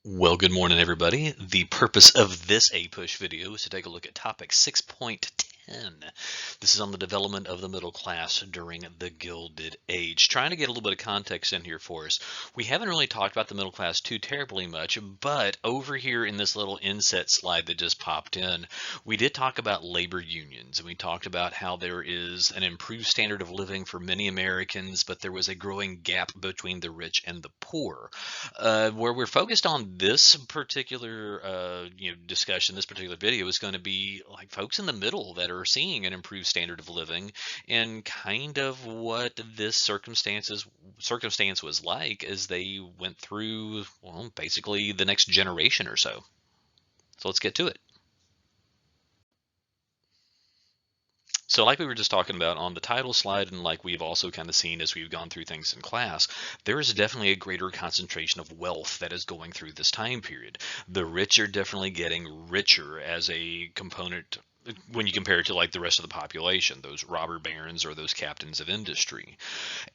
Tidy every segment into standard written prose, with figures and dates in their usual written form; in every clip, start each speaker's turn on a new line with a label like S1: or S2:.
S1: Well, good morning, everybody. The purpose of this APUSH video is to take a look at topic 6.10. This is on the development of the middle class during the Gilded Age. Trying to get a little bit of context in here for us. We haven't really talked about the middle class too terribly much, but over here in this little inset slide that just popped in, we did talk about labor unions, and we talked about how there is an improved standard of living for many Americans, but there was a growing gap between the rich and the poor. Where we're focused on this particular discussion, this particular video is going to be like folks in the middle that are seeing an improved standard of living and kind of what this circumstance was like as they went through, well, basically the next generation or so. So let's get to it. So like we were just talking about on the title slide, and like we've also kind of seen as we've gone through things in class, there is definitely a greater concentration of wealth that is going through this time period. The rich are definitely getting richer as a component when you compare it to like the rest of the population, those robber barons or those captains of industry.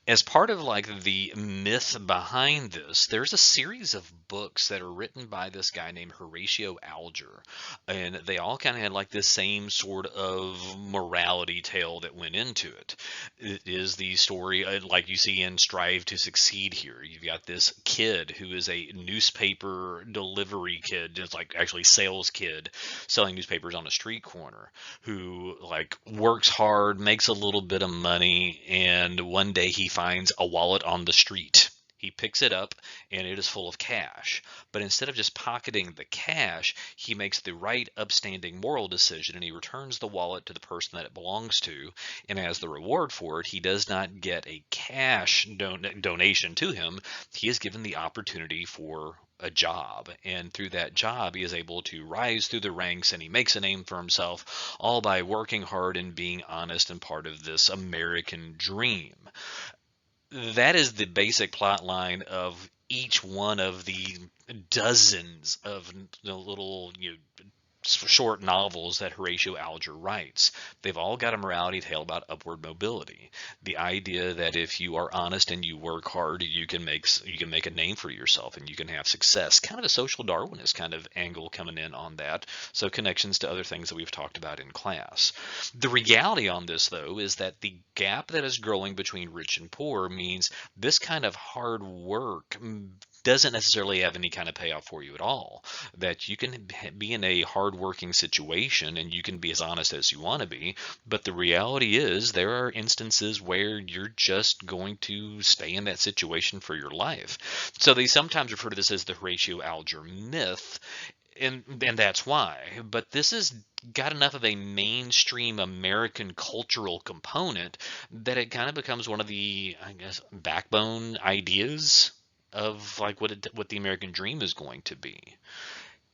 S1: As part of like the myth behind this, there's a series of books that are written by this guy named Horatio Alger, and they all kind of had like this same sort of morality tale that went into it. It is the story like you see in Strive to Succeed here. You've got this kid who is a newspaper delivery kid, just like actually sales kid, selling newspapers on a street corner, who like works hard, makes a little bit of money, and one day he finds a wallet on the street. He picks it up and it is full of cash. But instead of just pocketing the cash, he makes the right upstanding moral decision and he returns the wallet to the person that it belongs to. And as the reward for it, he does not get a cash donation to him. He is given the opportunity for a job, and through that job he is able to rise through the ranks and he makes a name for himself, all by working hard and being honest and part of this American dream. That is the basic plot line of each one of the dozens of little short novels that Horatio Alger writes. They've all got a morality tale about upward mobility. The idea that if you are honest and you work hard, you can make a name for yourself and you can have success. Kind of a social Darwinist kind of angle coming in on that. So connections to other things that we've talked about in class. The reality on this, though, is that the gap that is growing between rich and poor means this kind of hard work doesn't necessarily have any kind of payoff for you at all. That you can be in a hard-working situation and you can be as honest as you want to be, but the reality is there are instances where you're just going to stay in that situation for your life. So they sometimes refer to this as the Horatio Alger myth, and that's why. But this has got enough of a mainstream American cultural component that it kind of becomes one of the, I guess, backbone ideas of like what the American dream is going to be.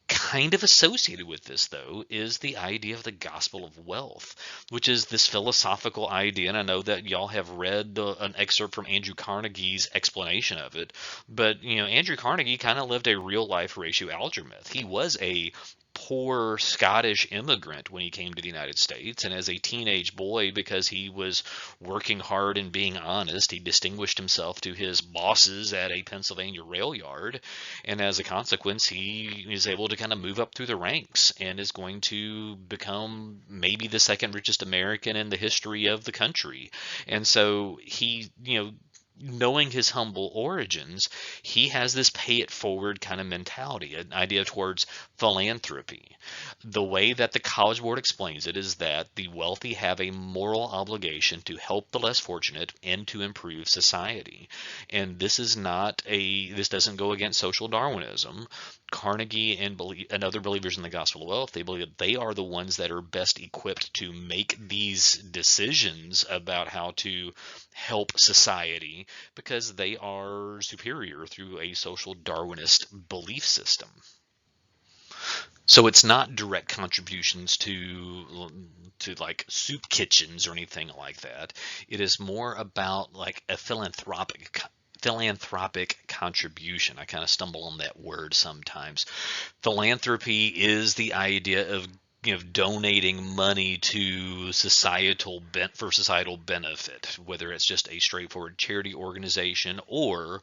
S1: Kind of associated with this, though, is the idea of the gospel of wealth, which is this philosophical idea. And I know that y'all have read an excerpt from Andrew Carnegie's explanation of it. But, Andrew Carnegie kind of lived a real life Horatio Alger myth. He was a poor Scottish immigrant when he came to the United States. And as a teenage boy, because he was working hard and being honest, he distinguished himself to his bosses at a Pennsylvania rail yard. And as a consequence, he is able to kind of move up through the ranks and is going to become maybe the second richest American in the history of the country. And so he, knowing his humble origins, he has this pay it forward kind of mentality, an idea towards philanthropy. The way that the College Board explains it is that the wealthy have a moral obligation to help the less fortunate and to improve society. And this doesn't go against social Darwinism. Carnegie and other believers in the gospel of wealth, they believe that they are the ones that are best equipped to make these decisions about how to help society because they are superior through a social Darwinist belief system. So it's not direct contributions to like soup kitchens or anything like that. It is more about like a philanthropic contribution. I kind of stumble on that word sometimes. Philanthropy is the idea of donating money to societal benefit, whether it's just a straightforward charity organization or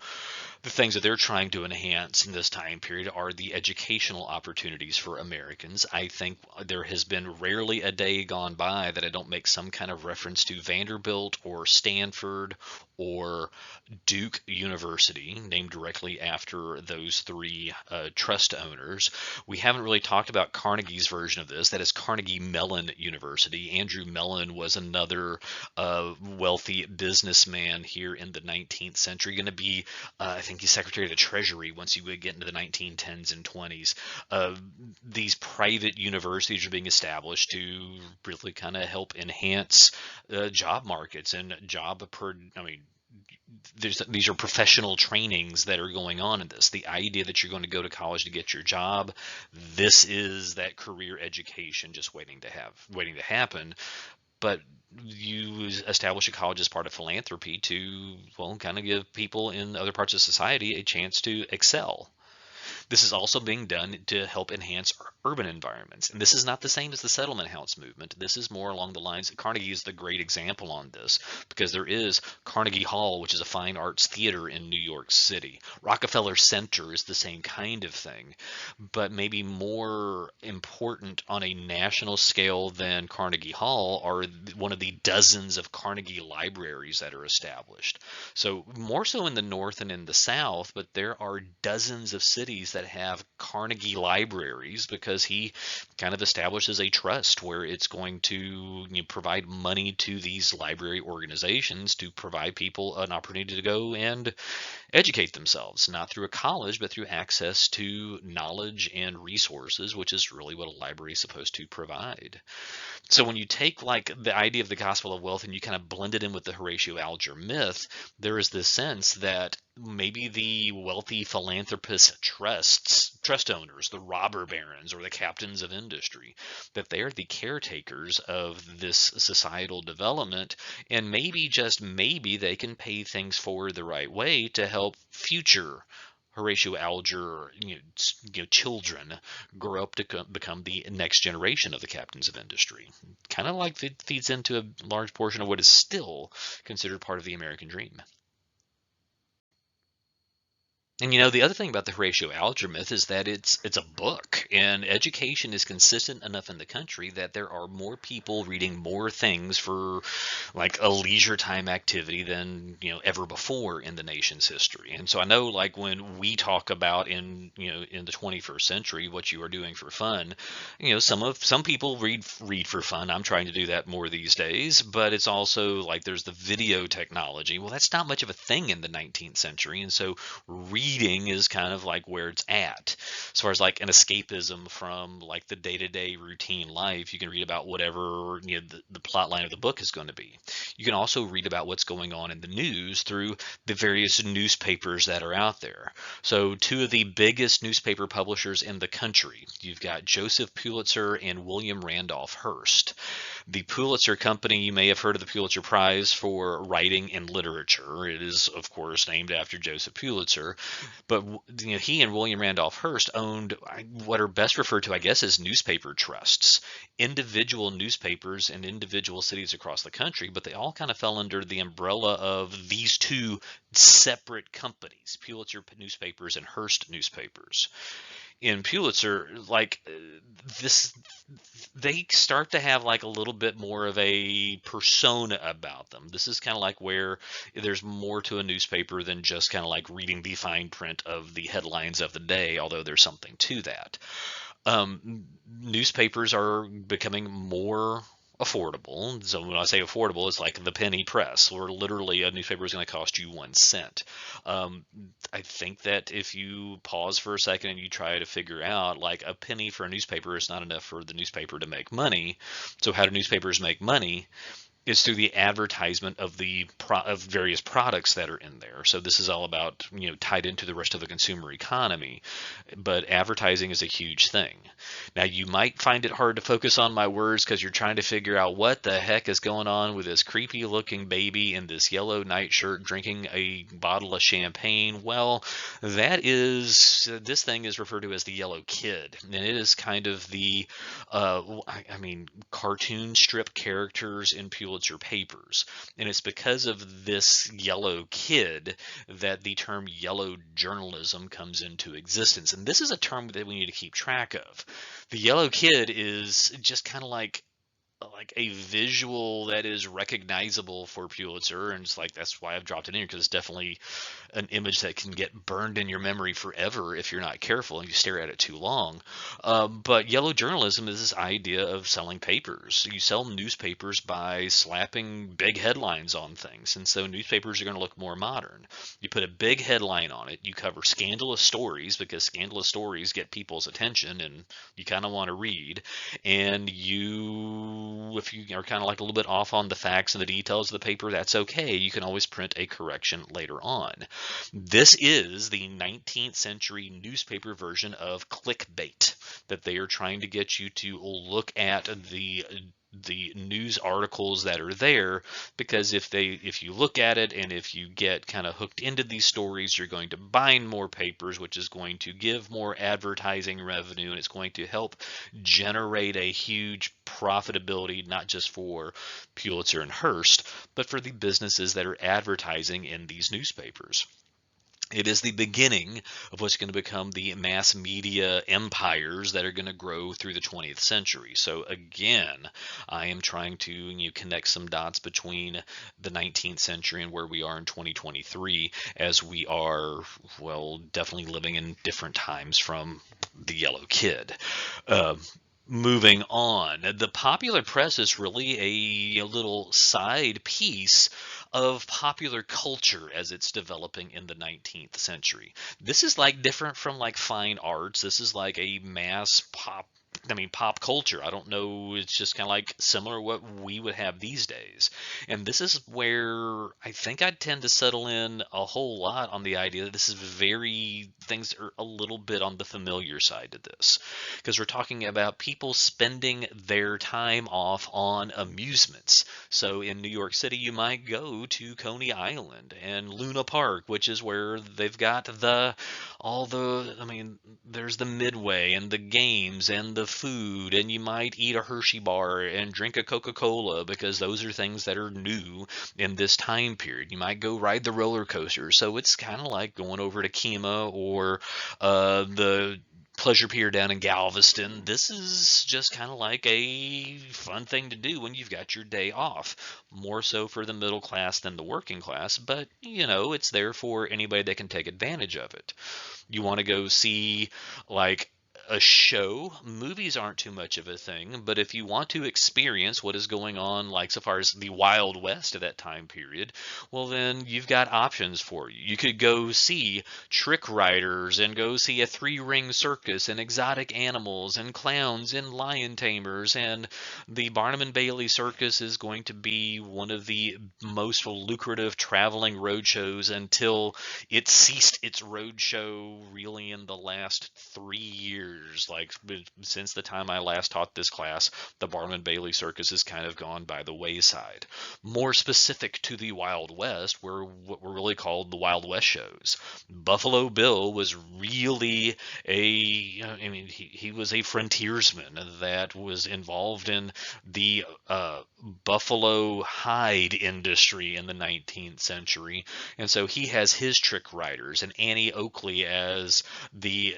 S1: The things that they're trying to enhance in this time period are the educational opportunities for Americans. I think there has been rarely a day gone by that I don't make some kind of reference to Vanderbilt or Stanford or Duke University, named directly after those three trust owners. We haven't really talked about Carnegie's version of this. That is Carnegie Mellon University. Andrew Mellon was another wealthy businessman here in the 19th century, going to be I think he's Secretary of the Treasury once you would get into the 1910s and 20s. These private universities are being established to really kind of help enhance job markets and I mean, these are professional trainings that are going on in this. The idea that you're going to go to college to get your job, this is that career education just waiting to happen. But you establish a college as part of philanthropy to, well, kind of give people in other parts of society a chance to excel. This is also being done to help enhance urban environments. And this is not the same as the settlement house movement. This is more along the lines, Carnegie is the great example on this, because there is Carnegie Hall, which is a fine arts theater in New York City. Rockefeller Center is the same kind of thing, but maybe more important on a national scale than Carnegie Hall are one of the dozens of Carnegie libraries that are established. So more so in the North and in the South, but there are dozens of cities that have Carnegie libraries because he kind of establishes a trust where it's going to provide money to these library organizations to provide people an opportunity to go and educate themselves, not through a college, but through access to knowledge and resources, which is really what a library is supposed to provide. So when you take like the idea of the gospel of wealth and you kind of blend it in with the Horatio Alger myth, there is this sense that maybe the wealthy philanthropist trust owners, the robber barons or the captains of industry, that they are the caretakers of this societal development, and maybe just maybe they can pay things forward the right way to help future Horatio Alger, children grow up to become the next generation of the captains of industry. Kind of like it feeds into a large portion of what is still considered part of the American dream. And the other thing about the Horatio Alger myth is that it's a book, and education is consistent enough in the country that there are more people reading more things for like a leisure time activity than ever before in the nation's history. And so I know like when we talk about in the 21st century what you are doing for fun, some people read for fun. I'm trying to do that more these days, but it's also like there's the video technology. Well, that's not much of a thing in the 19th century, and so reading is kind of like where it's at as far as like an escapism from like the day-to-day routine life. You can read about whatever the plot line of the book is going to be. You can also read about what's going on in the news through the various newspapers that are out there. So two of the biggest newspaper publishers in the country, you've got Joseph Pulitzer and William Randolph Hearst. The Pulitzer Company, you may have heard of the Pulitzer Prize for writing and literature. It is, of course, named after Joseph Pulitzer. But he and William Randolph Hearst owned what are best referred to, I guess, as newspaper trusts, individual newspapers in individual cities across the country, but they all kind of fell under the umbrella of these two separate companies, Pulitzer newspapers and Hearst newspapers. In Pulitzer, like this, they start to have like a little bit more of a persona about them. This is kind of like where there's more to a newspaper than just kind of like reading the fine print of the headlines of the day, although there's something to that. Newspapers are becoming more affordable. So when I say affordable, it's like the penny press, where literally a newspaper is going to cost you 1 cent. I think that if you pause for a second and you try to figure out, like a penny for a newspaper is not enough for the newspaper to make money. So how do newspapers make money? Is through the advertisement of of various products that are in there. So this is all about tied into the rest of the consumer economy, but advertising is a huge thing. Now you might find it hard to focus on my words because you're trying to figure out what the heck is going on with this creepy looking baby in this yellow nightshirt drinking a bottle of champagne. Well, this thing is referred to as the Yellow Kid, and it is kind of the I mean cartoon strip characters in Pulitzer Pulitzer papers. And it's because of this yellow kid that the term yellow journalism comes into existence. And this is a term that we need to keep track of. The yellow kid is just kind of like a visual that is recognizable for Pulitzer, and it's like that's why I've dropped it in here, because it's definitely an image that can get burned in your memory forever if you're not careful and you stare at it too long. But yellow journalism is this idea of selling papers. You sell newspapers by slapping big headlines on things, and so newspapers are going to look more modern. You put a big headline on it, you cover scandalous stories because scandalous stories get people's attention and you kind of want to read, and if you are kind of like a little bit off on the facts and the details of the paper, that's okay. You can always print a correction later on. This is the 19th century newspaper version of clickbait, that they are trying to get you to look at the news articles that are there, because if you look at it and if you get kind of hooked into these stories, you're going to bind more papers, which is going to give more advertising revenue, and it's going to help generate a huge profitability, not just for Pulitzer and Hearst, but for the businesses that are advertising in these newspapers. It is the beginning of what's going to become the mass media empires that are going to grow through the 20th century. So again, I am trying to connect some dots between the 19th century and where we are in 2023, as we are, well, definitely living in different times from the Yellow Kid. Uh, Moving on, the popular press is really a little side piece of popular culture as it's developing in the 19th century. This is like different from like fine arts. This is like a mass pop culture. I don't know. It's just kind of like similar to what we would have these days. And this is where I think I'd tend to settle in a whole lot on the idea that this is things are a little bit on the familiar side of this. Because we're talking about people spending their time off on amusements. So in New York City, you might go to Coney Island and Luna Park, which is where they've got there's the Midway and the games and the food, and you might eat a Hershey bar and drink a Coca-Cola, because those are things that are new in this time period. You might go ride the roller coaster. So it's kind of like going over to Kemah or the Pleasure Pier down in Galveston. This is just kind of like a fun thing to do when you've got your day off. More so for the middle class than the working class, but it's there for anybody that can take advantage of it. You want to go see like a show, movies aren't too much of a thing, but if you want to experience what is going on, like so far as the Wild West of that time period, well, then you've got options for you. You could go see trick riders and go see a three-ring circus and exotic animals and clowns and lion tamers, and the Barnum and Bailey Circus is going to be one of the most lucrative traveling road shows until it ceased its roadshow really in the last 3 years. Like since the time I last taught this class, the Barnum and Bailey Circus has kind of gone by the wayside. More specific to the Wild West were what were really called the Wild West shows. Buffalo Bill was really he was a frontiersman that was involved in the buffalo hide industry in the 19th century, and so he has his trick riders, and Annie Oakley as the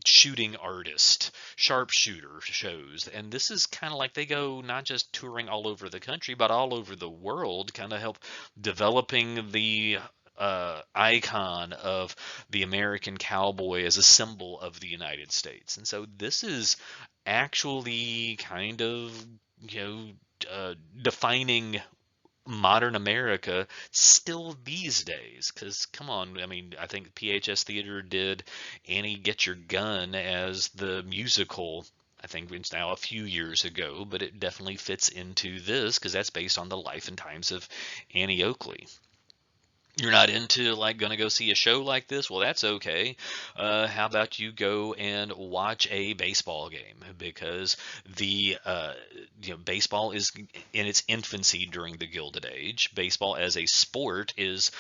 S1: shooting artist, sharpshooter shows. And this is kind of like they go not just touring all over the country, but all over the world, kind of help developing the icon of the American cowboy as a symbol of the United States. And so this is actually kind of, defining modern America still these days. Because come on, I think PHS Theater did Annie Get Your Gun as the musical. I think it's now a few years ago, but it definitely fits into this because that's based on the life and times of Annie Oakley. You're not into like going to go see a show like this? Well, that's okay. How about you go and watch a baseball game, because the baseball is in its infancy during the Gilded Age. Baseball as a sport is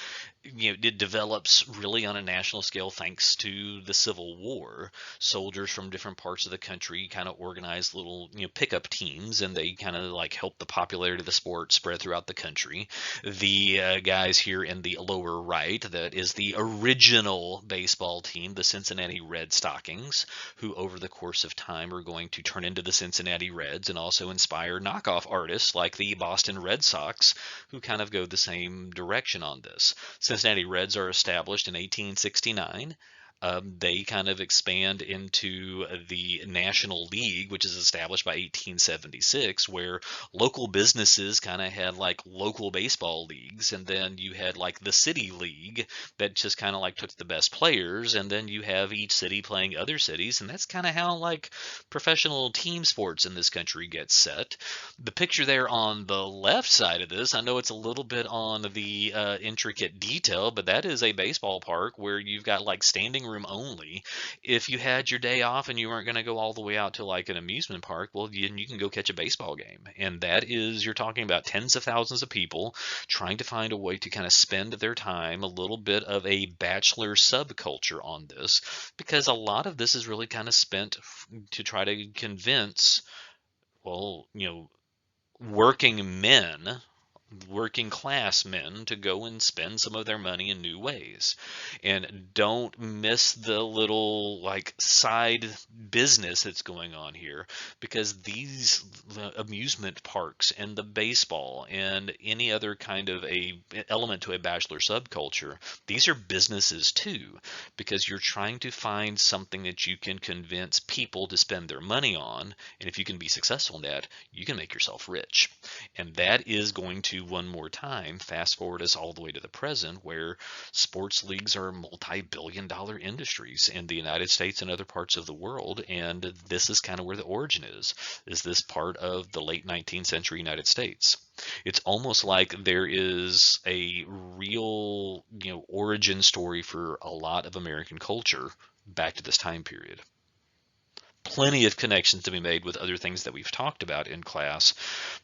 S1: it develops really on a national scale thanks to the Civil War. Soldiers from different parts of the country kind of organize little, pickup teams, and they kind of like help the popularity of the sport spread throughout the country. The guys here in the lower right, that is the original baseball team, the Cincinnati Red Stockings, who over the course of time are going to turn into the Cincinnati Reds and also inspire knockoff artists like the Boston Red Sox, who kind of go the same direction on this. Cincinnati Reds are established in 1869. They kind of expand into the National League, which is established by 1876, where local businesses kind of had like local baseball leagues, and then you had like the City League that just kind of like took the best players, and then you have each city playing other cities, and that's kind of how like professional team sports in this country gets set. The picture there on the left side of this, I know it's a little bit on the intricate detail, but that is a baseball park where you've got like standing room only. If you had your day off and you weren't going to go all the way out to like an amusement park, well, you can go catch a baseball game. And that is, you're talking about tens of thousands of people trying to find a way to kind of spend their time, a little bit of a bachelor subculture on this, because a lot of this is really kind of spent to try to convince, well, working men, working class men, to go and spend some of their money in new ways. And don't miss the little like side business that's going on here, because these amusement parks and the baseball and any other kind of a element to a bachelor subculture, these are businesses too, because you're trying to find something that you can convince people to spend their money on, and if you can be successful in that, you can make yourself rich. And that is going to, one more time, fast forward us all the way to the present, where sports leagues are multi-billion dollar industries in the United States and other parts of the world. And this is kind of where the origin is this part of the late 19th century United States. It's almost like there is a real, origin story for a lot of American culture back to this time period. Plenty of connections to be made with other things that we've talked about in class,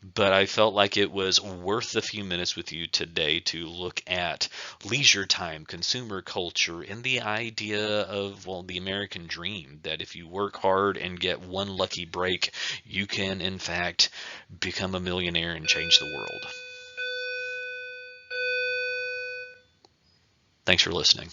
S1: but I felt like it was worth the few minutes with you today to look at leisure time, consumer culture, and the idea of, well, the American dream, that if you work hard and get one lucky break, you can, in fact, become a millionaire and change the world. Thanks for listening.